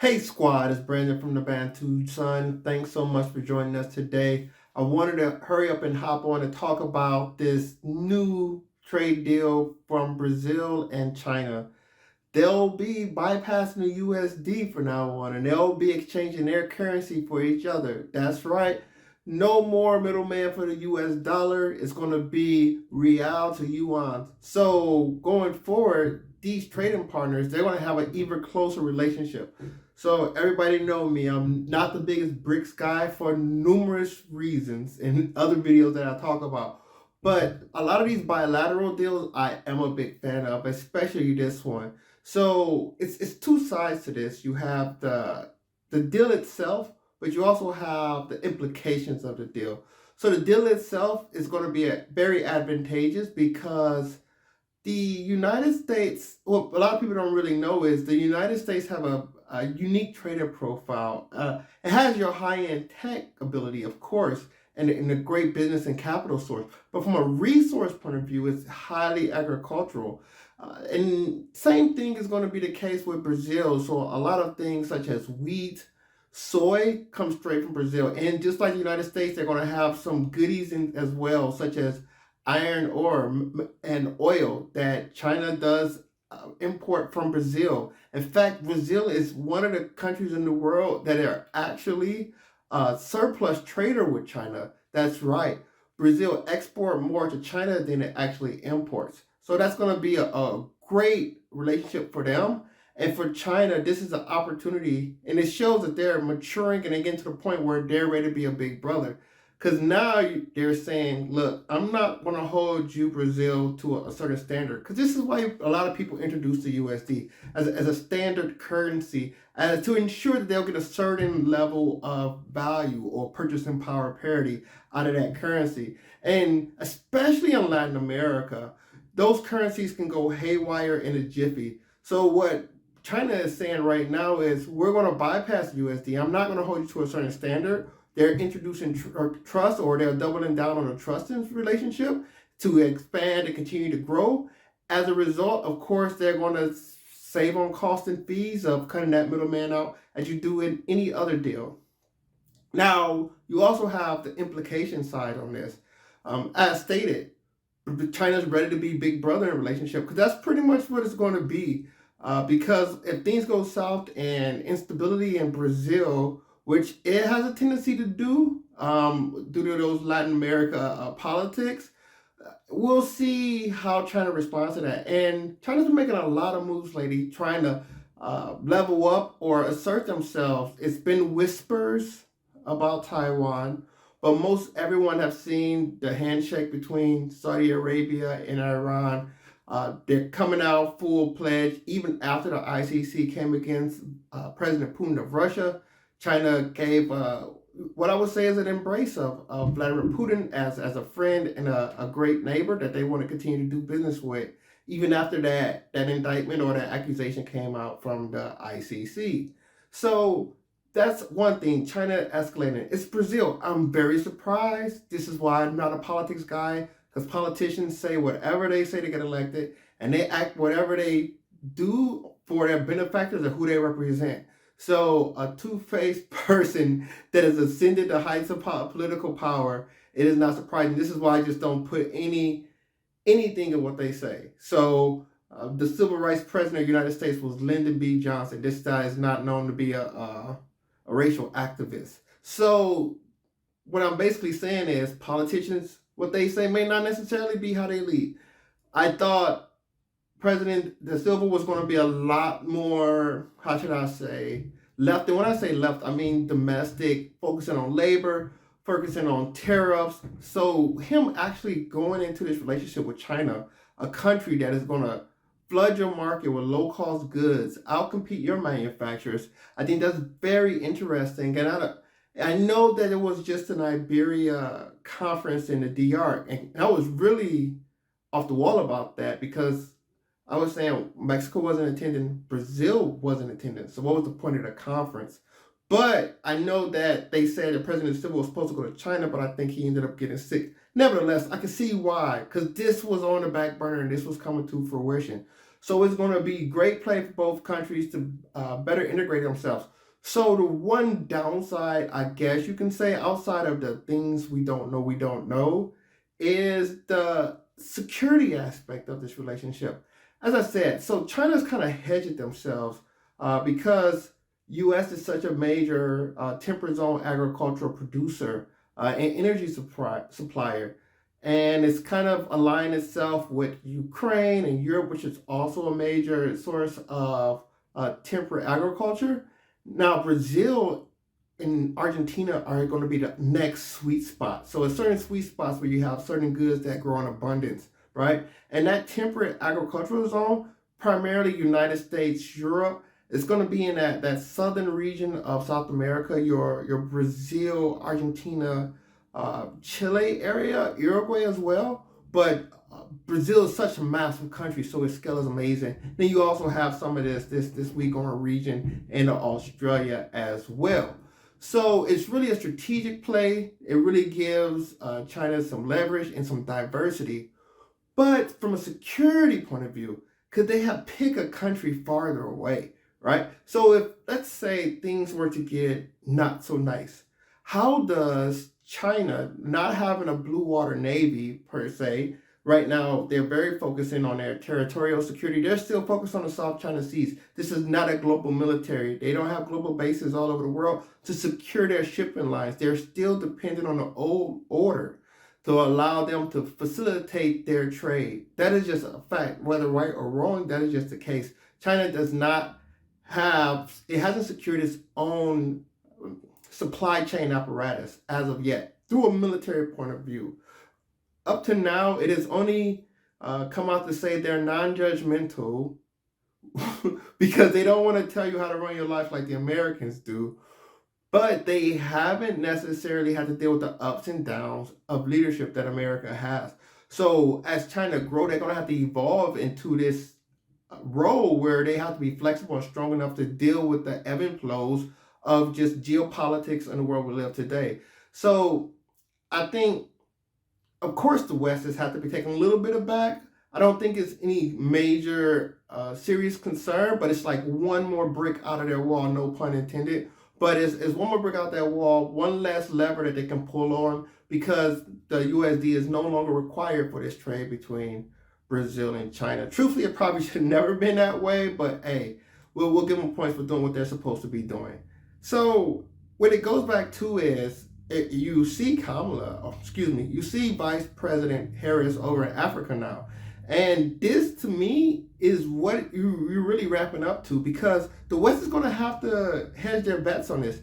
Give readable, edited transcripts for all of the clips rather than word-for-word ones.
Hey squad, it's Brandon from the Bantu Sun. Thanks so much for joining us today. I wanted to hurry up and hop on and talk about this new trade deal from Brazil and China. They'll be bypassing the USD from now on, and they'll be exchanging their currency for each other. That's right. No more middleman for the US dollar. It's going to be real to yuan. So going forward, these trading partners, they're going to have an even closer relationship. So everybody know me. I'm not the biggest BRICS guy for numerous reasons in other videos that I talk about. But a lot of these bilateral deals I am a big fan of, especially this one. So it's two sides to this. You have the deal itself, but you also have the implications of the deal. So the deal itself is going to be very advantageous because the United States, what a lot of people don't really know is the United States have a unique trader profile. It has your high-end tech ability, of course, and a great business and capital source. But from a resource point of view, it's highly agricultural. And same thing is going to be the case with Brazil. So a lot of things such as wheat, soy come straight from Brazil. And just like the United States, they're going to have some goodies in as well, such as iron ore and oil that China does import from Brazil. In fact, Brazil is one of the countries in the world that are actually a surplus trader with China. That's right. Brazil export more to China than it actually imports. So that's going to be a great relationship for them. And for China, this is an opportunity, and it shows that they're maturing and they get to the point where they're ready to be a big brother. Because now they're saying, look, I'm not going to hold you, Brazil, to a certain standard. Because this is why a lot of people introduce the USD as a standard currency to ensure that they'll get a certain level of value or purchasing power parity out of that currency. And especially in Latin America, those currencies can go haywire in a jiffy. So what China is saying right now is we're going to bypass USD. I'm not going to hold you to a certain standard. They're introducing trust, or they're doubling down on a trusting relationship to expand and continue to grow. As a result, of course, they're going to save on cost and fees of cutting that middleman out as you do in any other deal. Now, you also have the implication side on this. As stated, China's ready to be big brother in a relationship because that's pretty much what it's going to be. Because if things go south and instability in Brazil, which it has a tendency to do due to those Latin America politics, we'll see how China responds to that. And China's been making a lot of moves lately, trying to level up or assert themselves. It's been whispers about Taiwan, but most everyone have seen the handshake between Saudi Arabia and Iran. They're coming out full pledge even after the ICC came against President Putin of Russia. China gave what I would say is an embrace of Vladimir Putin as a friend and a great neighbor that they want to continue to do business with, even after that indictment or that accusation came out from the ICC. So that's one thing. China escalating. It's Brazil. I'm very surprised. This is why I'm not a politics guy, because politicians say whatever they say to get elected, and they act whatever they do for their benefactors or who they represent. So a two-faced person that has ascended the heights of political power, it is not surprising. This is why I just don't put anything in what they say. So the civil rights president of the United States was Lyndon B. Johnson. This guy is not known to be a racial activist. So what I'm basically saying is politicians, what they say may not necessarily be how they lead. I thought President De Silva was going to be a lot more, how should I say, left. And when I say left, I mean domestic, focusing on labor, focusing on tariffs. So him actually going into this relationship with China, a country that is going to flood your market with low-cost goods, outcompete your manufacturers, I think that's very interesting. And I know that it was just an Iberia conference in the DR, and I was really off the wall about that because I was saying Mexico wasn't attending, Brazil wasn't attending. So what was the point of the conference? But I know that they said that President Silva was supposed to go to China, but I think he ended up getting sick. Nevertheless, I can see why, because this was on the back burner and this was coming to fruition. So it's going to be great play for both countries to better integrate themselves. So the one downside, I guess you can say, outside of the things we don't know, is the security aspect of this relationship. As I said, so China's kind of hedged themselves because U.S. is such a major temperate zone agricultural producer and energy supplier. And it's kind of aligned itself with Ukraine and Europe, which is also a major source of temperate agriculture. Now, Brazil and Argentina are going to be the next sweet spot. So, it's certain sweet spots where you have certain goods that grow in abundance, right? And that temperate agricultural zone, primarily United States, Europe, it's going to be in that southern region of South America, your Brazil, Argentina, Chile area, Uruguay as well. But Brazil is such a massive country, so its scale is amazing. Then you also have some of this week on a region in Australia as well. So it's really a strategic play. It really gives China some leverage and some diversity. But from a security point of view, could they have picked a country farther away, right? So if, let's say, things were to get not so nice, how does China, not having a blue water navy per se, right now they're very focusing on their territorial security. They're still focused on the South China Seas. This is not a global military. They don't have global bases all over the world to secure their shipping lines. They're still dependent on the old order to allow them to facilitate their trade. That is just a fact. Whether right or wrong, that is just the case. China does not have, it hasn't secured its own supply chain apparatus as of yet through a military point of view. Up to now, it has only come out to say they're non-judgmental because they don't want to tell you how to run your life like the Americans do. But they haven't necessarily had to deal with the ups and downs of leadership that America has. So as China grow, they're going to have to evolve into this role where they have to be flexible and strong enough to deal with the ebb and flows of just geopolitics in the world we live today. So I think, of course, the West has had to be taken a little bit aback. I don't think it's any major serious concern, but it's like one more brick out of their wall, no pun intended. But it's one more brick out that wall, one less lever that they can pull on because the USD is no longer required for this trade between Brazil and China. Truthfully, it probably should have never been that way, but hey, we'll give them points for doing what they're supposed to be doing. So what it goes back to is you see you see Vice President Harris over in Africa now. And this, to me, is what you're really wrapping up to because the West is going to have to hedge their bets on this.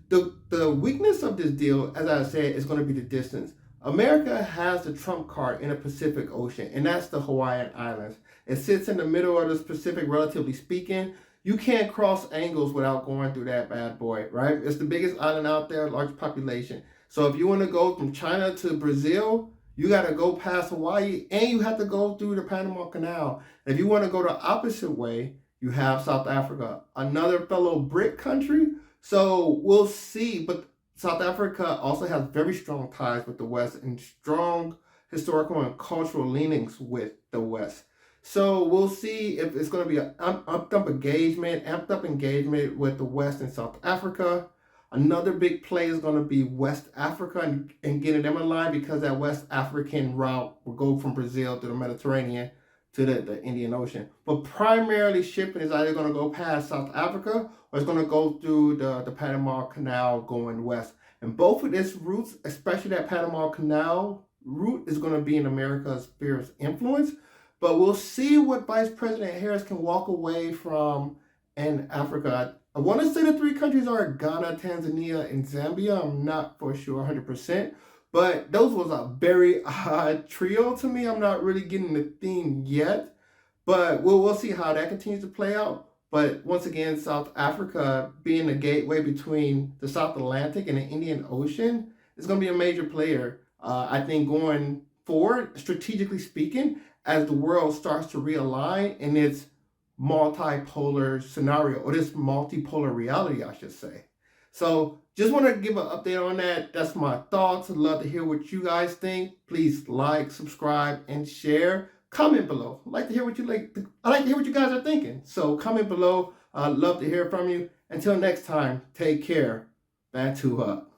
The weakness of this deal, as I said, is going to be the distance. America has the trump card in the Pacific Ocean, and that's the Hawaiian Islands. It sits in the middle of the Pacific, relatively speaking. You can't cross angles without going through that bad boy, right? It's the biggest island out there, large population. So if you want to go from China to Brazil, you got to go past Hawaii and you have to go through the Panama Canal. And if you want to go the opposite way, you have South Africa, another fellow BRIC country. So we'll see. But South Africa also has very strong ties with the West and strong historical and cultural leanings with the West. So we'll see if it's going to be an amped up engagement with the West and South Africa. Another big play is going to be West Africa and getting them in line because that West African route will go from Brazil to the Mediterranean to the Indian Ocean. But primarily shipping is either going to go past South Africa or it's going to go through the Panama Canal going west. And both of these routes, especially that Panama Canal route, is going to be in America's sphere of influence. But we'll see what Vice President Harris can walk away from in Africa. I want to say the three countries are Ghana, Tanzania, and Zambia. I'm not for sure 100%. But those was a very odd trio to me. I'm not really getting the theme yet. But we'll see how that continues to play out. But once again, South Africa being the gateway between the South Atlantic and the Indian Ocean is going to be a major player, I think, going forward, strategically speaking, as the world starts to realign in its multipolar scenario, or this multipolar reality, I should say. So just want to give an update on that. That's my thoughts. I'd love to hear what you guys think. Please like, subscribe, and share. comment below. I'd like to hear what I like to hear what you guys are thinking. So comment below. I'd love to hear from you. Until next time, take care. Bantu up.